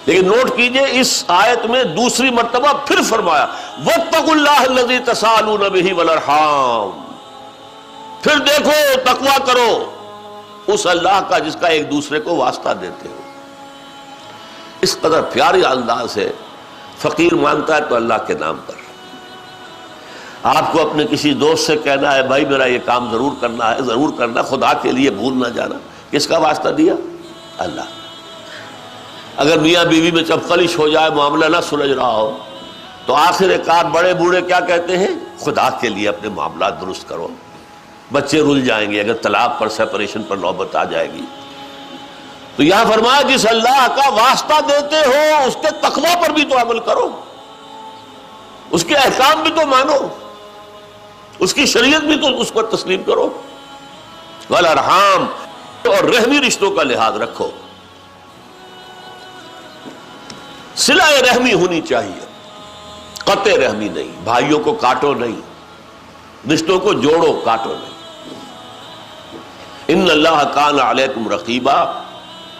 لیکن نوٹ کیجئے اس آیت میں دوسری مرتبہ پھر فرمایا واتقوا اللہ الذی تساءلون بہ والارحام، پھر دیکھو تقویٰ کرو اس اللہ کا جس کا ایک دوسرے کو واسطہ دیتے ہو۔ اس قدر پیاری انداز ہے، فقیر مانگتا ہے تو اللہ کے نام پر۔ آپ کو اپنے کسی دوست سے کہنا ہے بھائی میرا یہ کام ضرور کرنا ہے، ضرور کرنا، خدا کے لیے بھول نہ جانا، کس کا واسطہ دیا؟ اللہ۔ اگر میاں بیوی میں چپقلش ہو جائے، معاملہ نہ سلجھ رہا ہو، تو آخر کار بڑے بوڑھے کیا کہتے ہیں؟ خدا کے لیے اپنے معاملات درست کرو، بچے رل جائیں گے اگر طلاق پر، سیپریشن پر نوبت آ جائے گی۔ تو یہاں فرمایا جس اللہ کا واسطہ دیتے ہو اس کے تقویٰ پر بھی تو عمل کرو، اس کے احکام بھی تو مانو، اس کی شریعت بھی تو اس پر تسلیم کرو۔ والارحام، اور رحمی رشتوں کا لحاظ رکھو، صلہ رحمی ہونی چاہیے، قطع رحمی نہیں، بھائیوں کو کاٹو نہیں، رشتوں کو جوڑو کاٹو نہیں۔ ان اللہ کان علیکم رقیبا،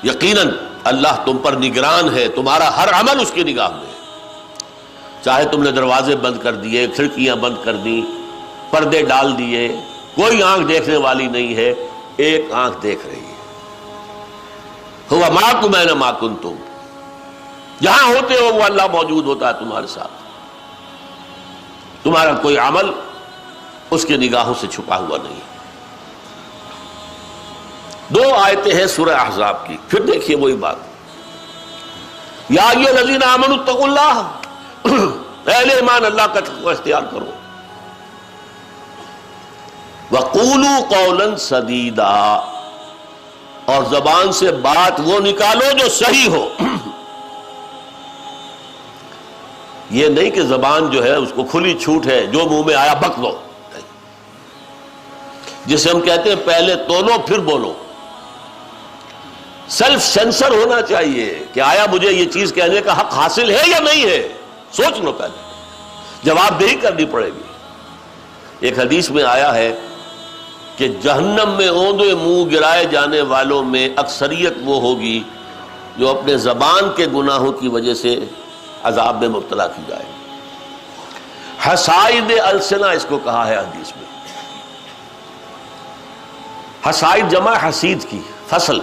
یقیناً اللہ تم پر نگران ہے، تمہارا ہر عمل اس کی نگاہ میں ہے۔ چاہے تم نے دروازے بند کر دیے، کھڑکیاں بند کر دی، پردے ڈال دیے، کوئی آنکھ دیکھنے والی نہیں ہے، ایک آنکھ دیکھ رہی ہے۔ ہوا معکم اینما کنتم، جہاں ہوتے ہو وہ اللہ موجود ہوتا ہے تمہارے ساتھ، تمہارا کوئی عمل اس کی نگاہوں سے چھپا ہوا نہیں۔ دو آیتیں ہیں سورہ احزاب کی، پھر دیکھیے وہی بات، یا ایھا الذین آمنوا اتقوا اللہ، اہل ایمان اللہ کا تقوی اختیار کرو، وقولوا قولا سدیدا، اور زبان سے بات وہ نکالو جو صحیح ہو۔ یہ نہیں کہ زبان جو ہے اس کو کھلی چھوٹ ہے، جو منہ میں آیا بک دو، جسے ہم کہتے ہیں پہلے تولو پھر بولو۔ سیلف سینسر ہونا چاہیے کہ آیا مجھے یہ چیز کہنے کا حق حاصل ہے یا نہیں ہے، سوچ لو، پہلے جواب دہی کرنی پڑے گی۔ ایک حدیث میں آیا ہے کہ جہنم میں اوندے منہ گرائے جانے والوں میں اکثریت وہ ہوگی جو اپنے زبان کے گناہوں کی وجہ سے عذاب میں مبتلا کی جائے۔ حسائد السنہ اس کو کہا ہے حدیث میں، حسائد جمع حسید کی، فصل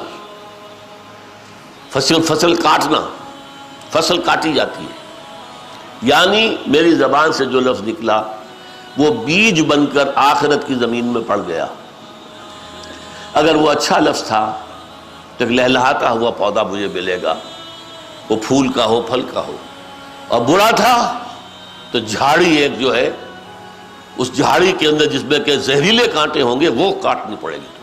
کاٹنا، فصل کاٹی جاتی ہے، یعنی میری زبان سے جو لفظ نکلا وہ بیج بن کر آخرت کی زمین میں پڑ گیا۔ اگر وہ اچھا لفظ تھا تو ایک لہلہاتا ہوا پودا مجھے ملے گا، وہ پھول کا ہو، پھل کا ہو، اور برا تھا تو جھاڑی ایک جو ہے، اس جھاڑی کے اندر جس میں کہ زہریلے کانٹے ہوں گے وہ کاٹنی پڑے گی۔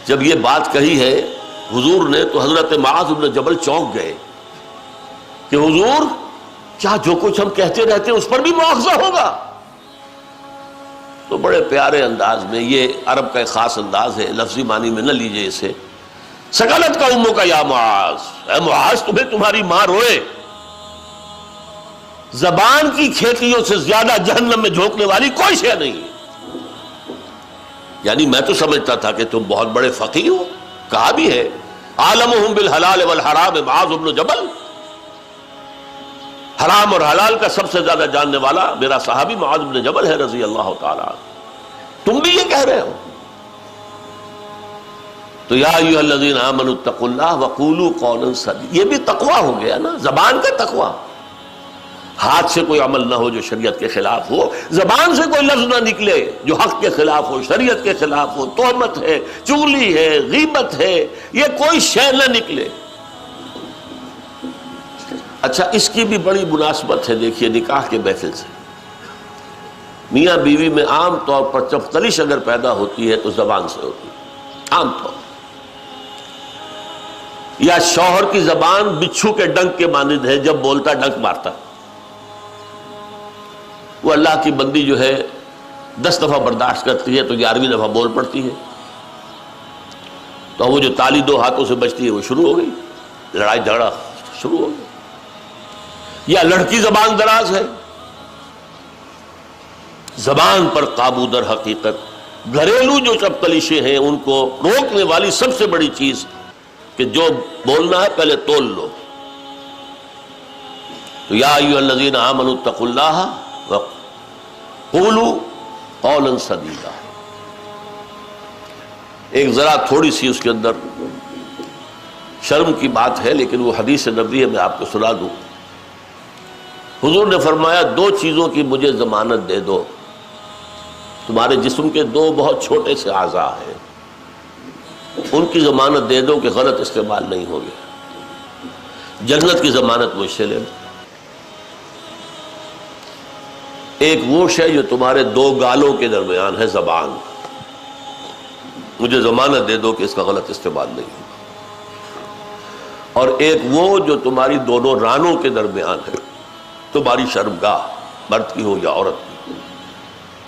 جب یہ بات کہی ہے حضور نے تو حضرت معاذ بن جبل چونک گئے کہ حضور کیا جو کچھ ہم کہتے رہتے ہیں اس پر بھی مواخذہ ہوگا؟ تو بڑے پیارے انداز میں، یہ عرب کا ایک خاص انداز ہے، لفظی معنی میں نہ لیجئے اسے، سکلت کا امو کا یا معاذ، اے معاذ تمہیں تمہاری ماں روئے۔ زبان کی کھیتیوں سے زیادہ جہنم میں جھونکنے والی کوئی شے نہیں ہے۔ یعنی میں تو سمجھتا تھا کہ تم بہت بڑے فقیہ ہو، کہا بھی ہے عالمہم بالحلال والحرام معاذ بن جبل، حرام اور حلال کا سب سے زیادہ جاننے والا میرا صحابی معاذ بن جبل ہے رضی اللہ تعالیٰ عنہ۔ تم بھی یہ کہہ رہے ہو؟ تو یا ایھا الذین آمنوا اتقوا اللہ وقولوا قولا سدیدا، یہ بھی تقویٰ ہو گیا نا، زبان کا تقویٰ۔ ہاتھ سے کوئی عمل نہ ہو جو شریعت کے خلاف ہو، زبان سے کوئی لفظ نہ نکلے جو حق کے خلاف ہو، شریعت کے خلاف ہو، تہمت ہے، چغلی ہے، غیبت ہے، یہ کوئی شے نہ نکلے۔ اچھا، اس کی بھی بڑی مناسبت ہے، دیکھیے نکاح کے محفل سے۔ میاں بیوی میں عام طور پر چپقلش اگر پیدا ہوتی ہے تو زبان سے ہوتی ہے، عام طور، یا شوہر کی زبان بچھو کے ڈنک کے مانند ہے، جب بولتا ڈنک مارتا۔ وہ اللہ کی بندی جو ہے 10 دفعہ برداشت کرتی ہے تو 11ویں دفعہ بول پڑتی ہے، تو وہ جو تالی 2 ہاتھوں سے بجتی ہے وہ شروع ہو گئی، لڑائی جھگڑا شروع ہو گیا۔ یا لڑکی زبان دراز ہے، زبان پر قابو در حقیقت گھریلو جو چپقلشیں ہیں ان کو روکنے والی سب سے بڑی چیز کہ جو بولنا ہے پہلے تول لو. تو یا ایھا الذین آمنوا اتقوا اللہ وقولوا قولا سدیدا. ایک ذرا تھوڑی سی اس کے اندر شرم کی بات ہے، لیکن وہ حدیث نبوی ہے، میں آپ کو سنا دوں. حضور نے فرمایا 2 چیزوں کی مجھے ضمانت دے دو. تمہارے جسم کے 2 بہت چھوٹے سے اعضاء ہیں، ان کی ضمانت دے دو کہ غلط استعمال نہیں ہوگی. جنت کی ضمانت مجھ سے لے لو. ایک وہ شے جو تمہارے 2 گالوں کے درمیان ہے، زبان، مجھے ضمانت دے دو کہ اس کا غلط استعمال نہیں ہوگا. اور ایک وہ جو تمہاری دونوں رانوں کے درمیان ہے، تمہاری شرمگاہ، مرد کی ہو یا عورت کی،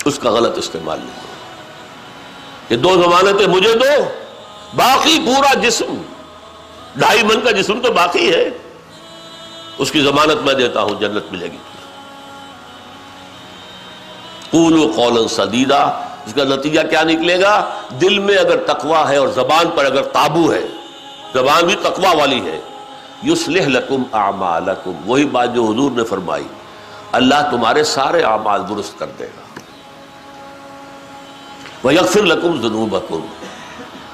اس کا غلط استعمال نہیں ہوگا. یہ 2 ضمانتیں مجھے دو، باقی پورا جسم، 2.5 من کا جسم تو باقی ہے، اس کی ضمانت میں دیتا ہوں، جنت ملے گی. قولوا قولا سدیدا. اس کا نتیجہ کیا نکلے گا؟ دل میں اگر تقویٰ ہے اور زبان پر اگر قابو ہے، زبان بھی تقویٰ والی ہے، یصلح لکم اعمالکم، وہی بات جو حضور نے فرمائی، اللہ تمہارے سارے اعمال درست کر دے گا. ویغفر لکم ذنوبکم،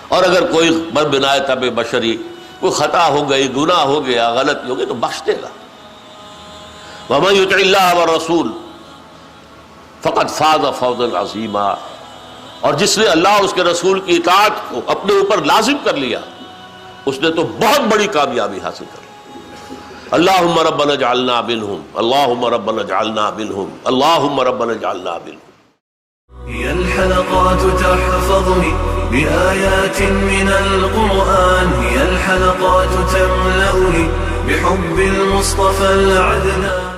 اور اگر کوئی بنائے طبع بشری کوئی خطا ہو گئی، گناہ ہو گیا، غلطی ہو گئی تو بخش دے گا. ومن یطع اللہ والرسول فقد فاز فوزا عظیما. اور جس نے اللہ اور اس کے رسول کی اطاعت کو اپنے اوپر لازم کر لیا، اس نے تو بہت بڑی کامیابی حاصل کر لی. اللہم ربنا اجعلنا منہم، اللہم ربنا اجعلنا منہم، اللہم ربنا اجعلنا منہم. هي الحلقات تحفظني بآيات من القرآن، هي الحلقات تملأني بحب المصطفى العدنان.